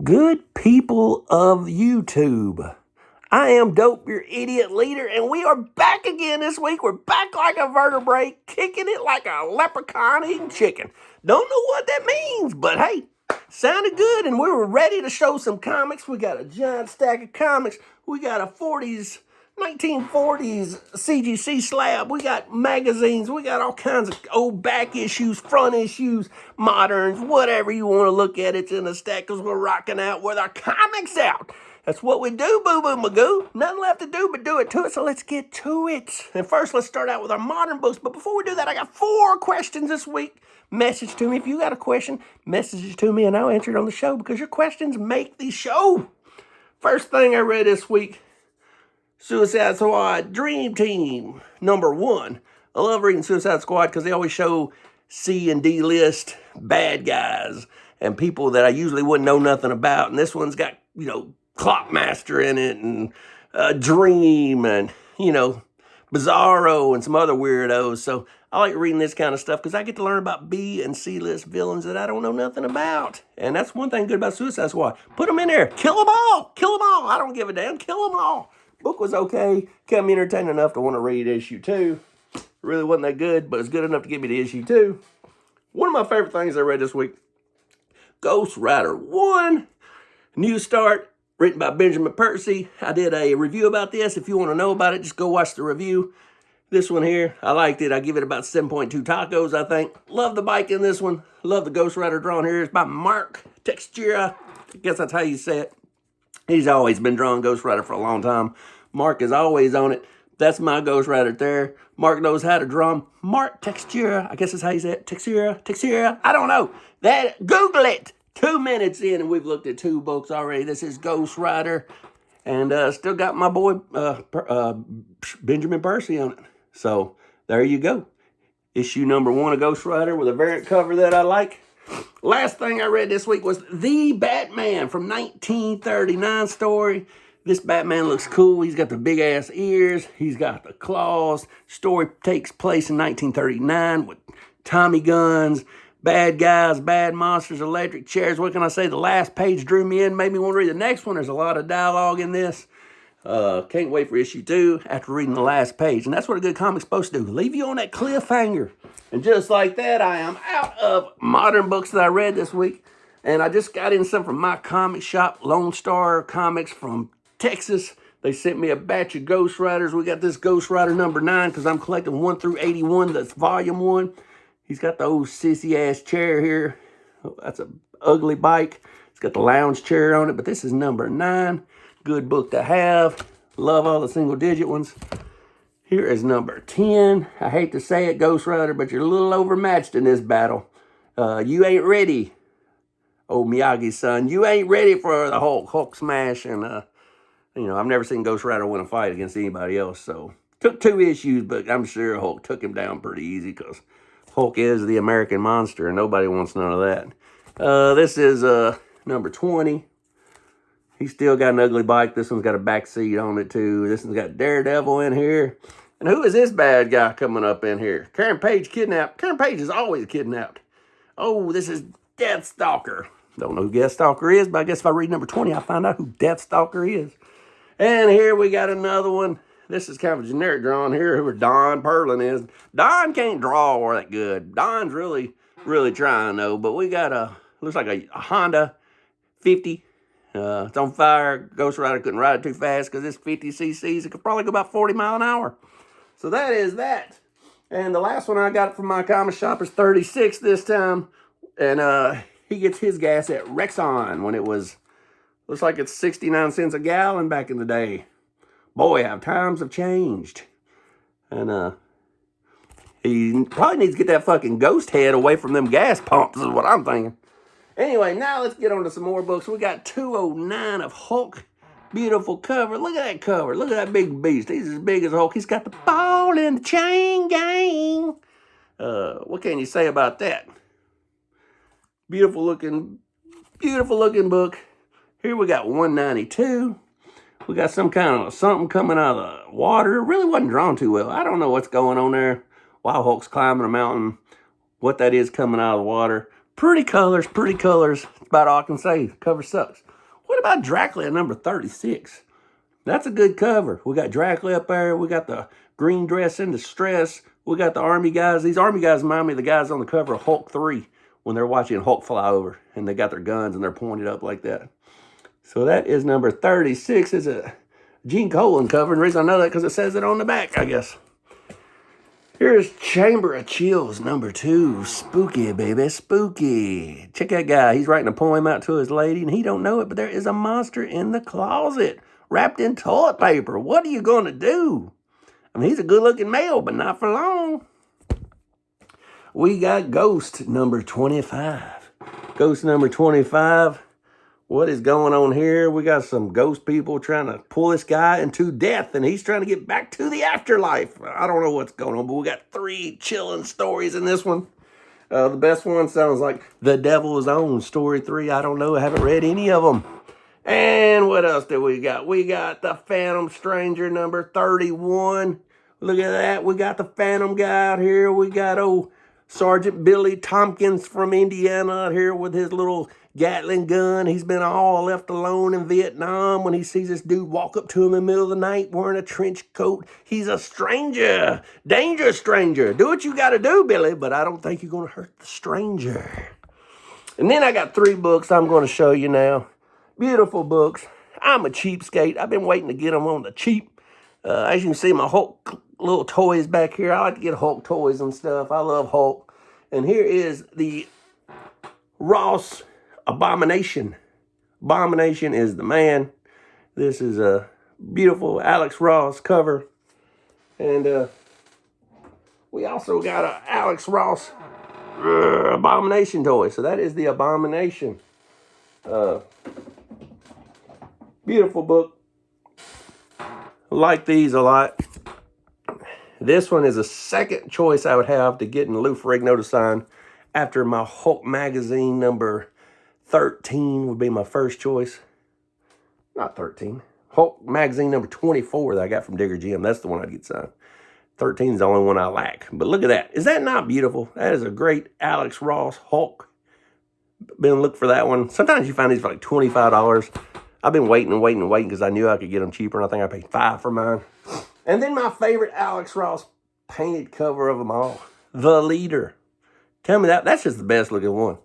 Good people of YouTube, I am Dope, your idiot leader, and we are back again this week. We're back like a vertebrae, kicking it like a leprechaun eating chicken. Don't know what that means, but hey, sounded good, and we were ready to show some comics. We got a giant stack of comics. We got a 1940s CGC slab. We got magazines. We got all kinds of old back issues, front issues, moderns, whatever you want to look at. It's in the stack because we're rocking out with our comics out. That's what we do, boo-boo magoo. Nothing left to do but do it to it, so let's get to it. And first, let's start out with our modern books. But before we do that, I got 4 questions this week. Message to me. If you got a question, message it to me, and I'll answer it on the show because your questions make the show. First thing I read this week, Suicide Squad Dream Team #1. I love reading Suicide Squad because they always show C and D list bad guys and people that I usually wouldn't know nothing about. And this one's got, Clockmaster in it and Dream and, Bizarro and some other weirdos. So I like reading this kind of stuff because I get to learn about B and C list villains that I don't know nothing about. And that's one thing good about Suicide Squad. Put them in there. Kill them all. Kill them all. I don't give a damn. Kill them all. Book was okay. Kept me entertained enough to want to read issue 2. Really wasn't that good, but it's good enough to get me to issue 2. One of my favorite things I read this week, Ghost Rider 1, New Start, written by Benjamin Percy. I did a review about this. If you want to know about it, just go watch the review. This one here, I liked it. I give it about 7.2 tacos, I think. Love the bike in this one. Love the Ghost Rider drawn here. It's by Mark Textura. I guess that's how you say it. He's always been drawing Ghost Rider for a long time. Mark is always on it. That's my Ghost Rider there. Mark knows how to draw him. Mark Textura. I guess that's how you say it. Textura. I don't know. Google it. 2 minutes in and we've looked at 2 books already. This is Ghost Rider. And still got my boy Benjamin Percy on it. So there you go. Issue #1 of Ghost Rider with a variant cover that I like. Last thing I read this week was The Batman from 1939 story. This Batman looks cool. He's got the big ass ears. He's got the claws. Story takes place in 1939 with Tommy guns, bad guys, bad monsters, electric chairs. What can I say? The last page drew me in, made me want to read the next one. There's a lot of dialogue in this. Can't wait for issue 2 after reading the last page. And that's what a good comic's supposed to do. Leave you on that cliffhanger. And just like that, I am out of modern books that I read this week. And I just got in some from my comic shop, Lone Star Comics from Texas. They sent me a batch of Ghost Riders. We got this Ghost Rider #9 because I'm collecting 1 through 81. That's volume 1. He's got the old sissy-ass chair here. Oh, that's an ugly bike. It's got the lounge chair on it, but this is #9. Good book to have. Love all the single-digit ones. Here is #10. I hate to say it, Ghost Rider, but you're a little overmatched in this battle. You ain't ready, old Miyagi's son. You ain't ready for the Hulk smash. And, I've never seen Ghost Rider win a fight against anybody else. So, took 2 issues, but I'm sure Hulk took him down pretty easy because Hulk is the American monster, and nobody wants none of that. This is #20. He's still got an ugly bike. This one's got a back seat on it, too. This one's got Daredevil in here. And who is this bad guy coming up in here? Karen Page kidnapped. Karen Page is always kidnapped. Oh, this is Deathstalker. Don't know who Deathstalker is, but I guess if I read #20, I'll find out who Deathstalker is. And here we got another one. This is kind of a generic drawing here, who Don Perlin is. Don can't draw that good. Don's really, really trying, though. But we got looks like a Honda 50. It's on fire. Ghost Rider couldn't ride it too fast because it's 50 cc's. It could probably go about 40 miles an hour. So that is that. And the last one I got from my comic shop is 36 this time. And he gets his gas at Rexon when it was, looks like it's 69 cents a gallon back in the day. Boy, how times have changed. And he probably needs to get that fucking ghost head away from them gas pumps is what I'm thinking. Anyway, now let's get on to some more books. We got 209 of Hulk. Beautiful cover. Look at that cover. Look at that big beast. He's as big as Hulk. He's got the ball and the chain gang. What can you say about that? Beautiful looking book. Here we got 192. We got some kind of something coming out of the water. It really wasn't drawn too well. I don't know what's going on there. While Hulk's climbing a mountain. What that is coming out of the water. Pretty colors. That's about all I can say. The cover sucks. what about Dracula number 36? That's a good cover. We got Dracula up there. We got the green dress in distress. We got the army guys. These army guys remind me of the guys on the cover of Hulk 3 when they're watching Hulk fly over and they got their guns and they're pointed up like that. So that is number 36. It's a Gene Colan cover. And the reason I know that because it says it on the back, I guess. Here's Chamber of Chills, number 2. Spooky, baby, spooky. Check that guy. He's writing a poem out to his lady, and he don't know it, but there is a monster in the closet, wrapped in toilet paper. What are you going to do? I mean, he's a good-looking male, but not for long. We got Ghost, number 25. Ghost, number 25. What is going on here? We got some ghost people trying to pull this guy into death, and he's trying to get back to the afterlife. I don't know what's going on, but we got 3 chilling stories in this one. The best one sounds like The Devil's Own, story 3. I don't know. I haven't read any of them. And what else do we got? We got The Phantom Stranger, number 31. Look at that. We got the Phantom guy out here. We got old Sergeant Billy Tompkins from Indiana out here with his little Gatling gun. He's been all left alone in Vietnam when he sees this dude walk up to him in the middle of the night wearing a trench coat. He's a stranger, dangerous stranger. Do what you got to do, Billy, but I don't think you're going to hurt the stranger. And then I got 3 books I'm going to show you now. Beautiful books. I'm a cheapskate. I've been waiting to get them on the cheap. As you can see, my Hulk little toys back here. I like to get Hulk toys and stuff. I love Hulk. And here is the Ross Abomination. Abomination is the man. This is a beautiful Alex Ross cover. And we also got a Alex Ross Abomination toy. So that is the Abomination. Beautiful book. Like these a lot. This one is a second choice I would have to get in Lou Ferrigno to sign after my Hulk magazine number 13 would be my first choice. Not 13. Hulk magazine number 24 that I got from Digger Jim. That's the one I'd get signed. 13 is the only one I lack. But look at that. Is that not beautiful? That is a great Alex Ross Hulk. Been looking for that one. Sometimes you find these for like $25. I've been waiting because I knew I could get them cheaper, and I think I paid $5 for mine. And then my favorite Alex Ross painted cover of them all, The Leader. Tell me that's just the best looking one.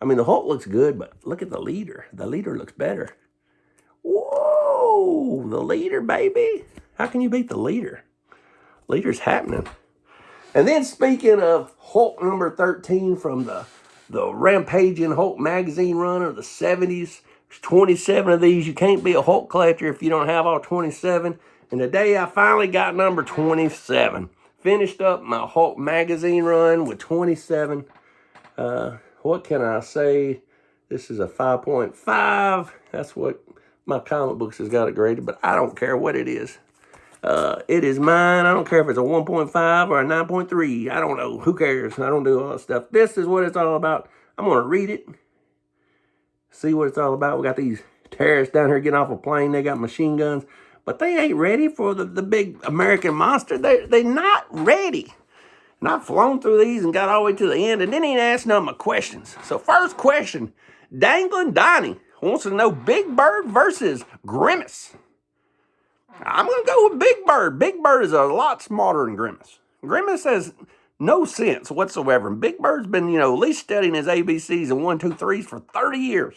I mean, the Hulk looks good, but look at The Leader. The Leader looks better. Whoa, The Leader, baby. How can you beat The Leader? Leader's happening. And then speaking of Hulk number 13 from the Rampaging Hulk magazine run of the 70s, there's 27 of these. You can't be a Hulk collector if you don't have all 27. And today I finally got number 27. Finished up my Hulk magazine run with 27. What can I say? This is a 5.5. That's what my comic books has got it graded, but I don't care what it is. It is mine. I don't care if it's a 1.5 or a 9.3. I don't know. Who cares? I don't do all that stuff. This is what it's all about. I'm going to read it. See what it's all about. We got these terrorists down here getting off a plane. They got machine guns. But they ain't ready for the big American monster. They're not ready. And I've flown through these and got all the way to the end and didn't even ask none of my questions. So first question, Dangling Donnie wants to know Big Bird versus Grimace. I'm going to go with Big Bird. Big Bird is a lot smarter than Grimace. Grimace has no sense whatsoever. And Big Bird's been, at least studying his ABCs and 1, 2, 3s for 30 years.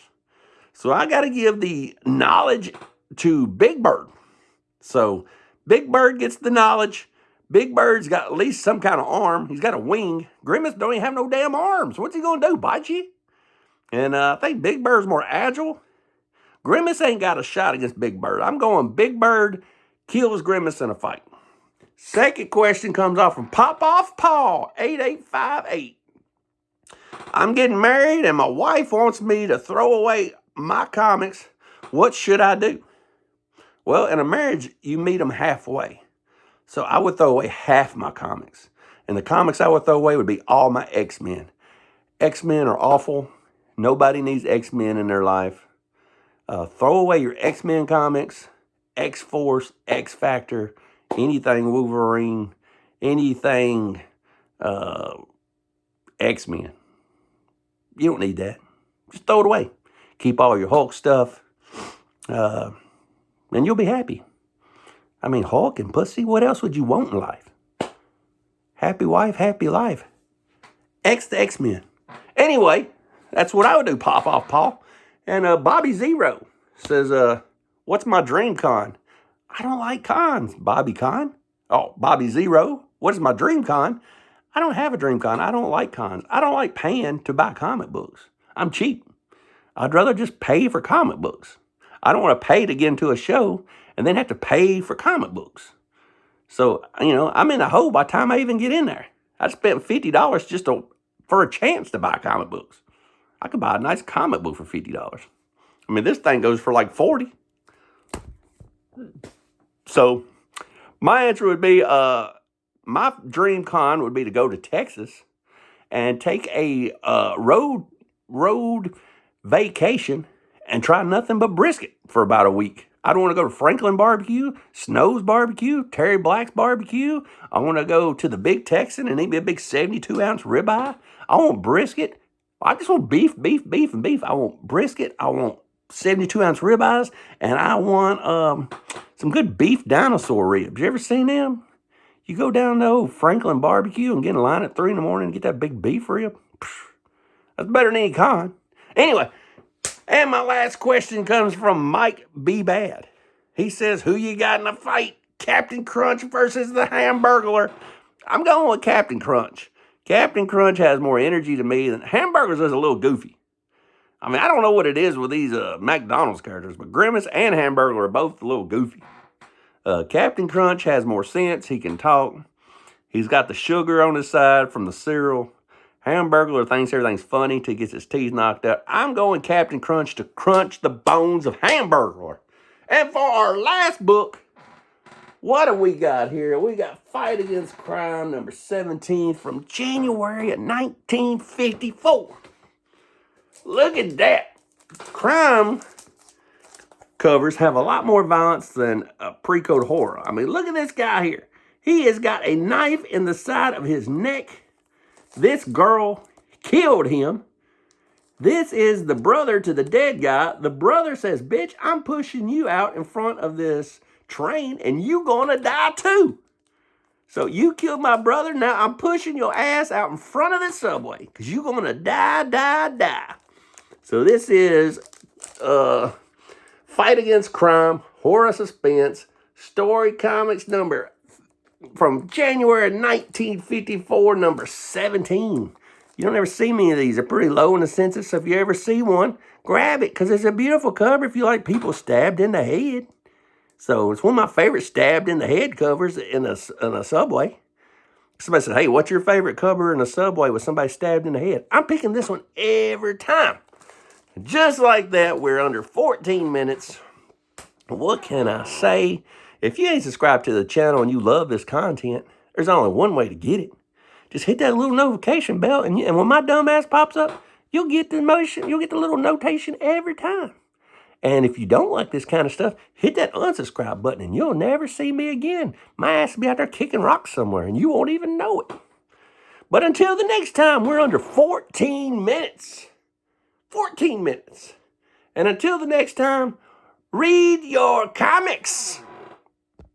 So I got to give the knowledge to Big Bird. So Big Bird gets the knowledge. Big Bird's got at least some kind of arm. He's got a wing. Grimace don't even have no damn arms. What's he going to do, bite you? And I think Big Bird's more agile. Grimace ain't got a shot against Big Bird. I'm going Big Bird kills Grimace in a fight. Second question comes off from Pop Off Paul, 8858. I'm getting married and my wife wants me to throw away my comics. What should I do? Well, in a marriage, you meet them halfway. So I would throw away half my comics. And the comics I would throw away would be all my X-Men. X-Men are awful. Nobody needs X-Men in their life. Throw away your X-Men comics, X-Force, X-Factor, anything Wolverine, anything X-Men. You don't need that. Just throw it away. Keep all your Hulk stuff. And you'll be happy. I mean, Hulk and pussy, what else would you want in life? Happy wife, happy life. X the X-Men. Anyway, that's what I would do, pop off, Paul. And Bobby Zero says, what's my dream con? I don't like cons, Bobby Con. Oh, Bobby Zero, what is my dream con? I don't have a dream con. I don't like cons. I don't like paying to buy comic books. I'm cheap. I'd rather just pay for comic books. I don't want to pay to get into a show and then have to pay for comic books. So, I'm in a hole by the time I even get in there. I spent $50 just for a chance to buy comic books. I could buy a nice comic book for $50. I mean, this thing goes for like $40. So, my answer would be, my dream con would be to go to Texas and take a road vacation and try nothing but brisket for about a week. I don't want to go to Franklin Barbecue, Snow's Barbecue, Terry Black's Barbecue. I want to go to the Big Texan and eat me a big 72-ounce ribeye. I want brisket. I just want beef, and beef. I want brisket. I want 72-ounce ribeyes. And I want some good beef dinosaur ribs. You ever seen them? You go down to old Franklin Barbecue and get in line at 3 in the morning and get that big beef rib. That's better than any con. Anyway, and my last question comes from Mike B. Bad. He says, who you got in a fight? Captain Crunch versus the Hamburglar. I'm going with Captain Crunch. Captain Crunch has more energy to me than Hamburgers is a little goofy. I mean, I don't know what it is with these McDonald's characters, but Grimace and Hamburglar are both a little goofy. Captain Crunch has more sense. He can talk. He's got the sugar on his side from the cereal. Hamburglar thinks everything's funny till he gets his teeth knocked out. I'm going Captain Crunch to crunch the bones of Hamburglar. And for our last book, what do we got here? We got Fight Against Crime, number 17, from January of 1954. Look at that. Crime covers have a lot more violence than pre-code horror. I mean, look at this guy here. He has got a knife in the side of his neck. This girl killed him. This is the brother to the dead guy. The brother says, bitch, I'm pushing you out in front of this train and you gonna die too. So you killed my brother. Now I'm pushing your ass out in front of the subway because you gonna die. So this is Fight Against Crime, horror suspense, story comics number from January 1954, number 17. You don't ever see many of these. They're pretty low in the census, so if you ever see one, grab it, because it's a beautiful cover if you like people stabbed in the head. So it's one of my favorite stabbed in the head covers in a subway. Somebody said, hey, what's your favorite cover in a subway with somebody stabbed in the head? I'm picking this one every time. Just like that, we're under 14 minutes. What can I say? If you ain't subscribed to the channel and you love this content, there's only one way to get it. Just hit that little notification bell, and when my dumb ass pops up, you'll get the little notation every time. And if you don't like this kind of stuff, hit that unsubscribe button, and you'll never see me again. My ass will be out there kicking rocks somewhere, and you won't even know it. But until the next time, we're under 14 minutes. 14 minutes. And until the next time, read your comics.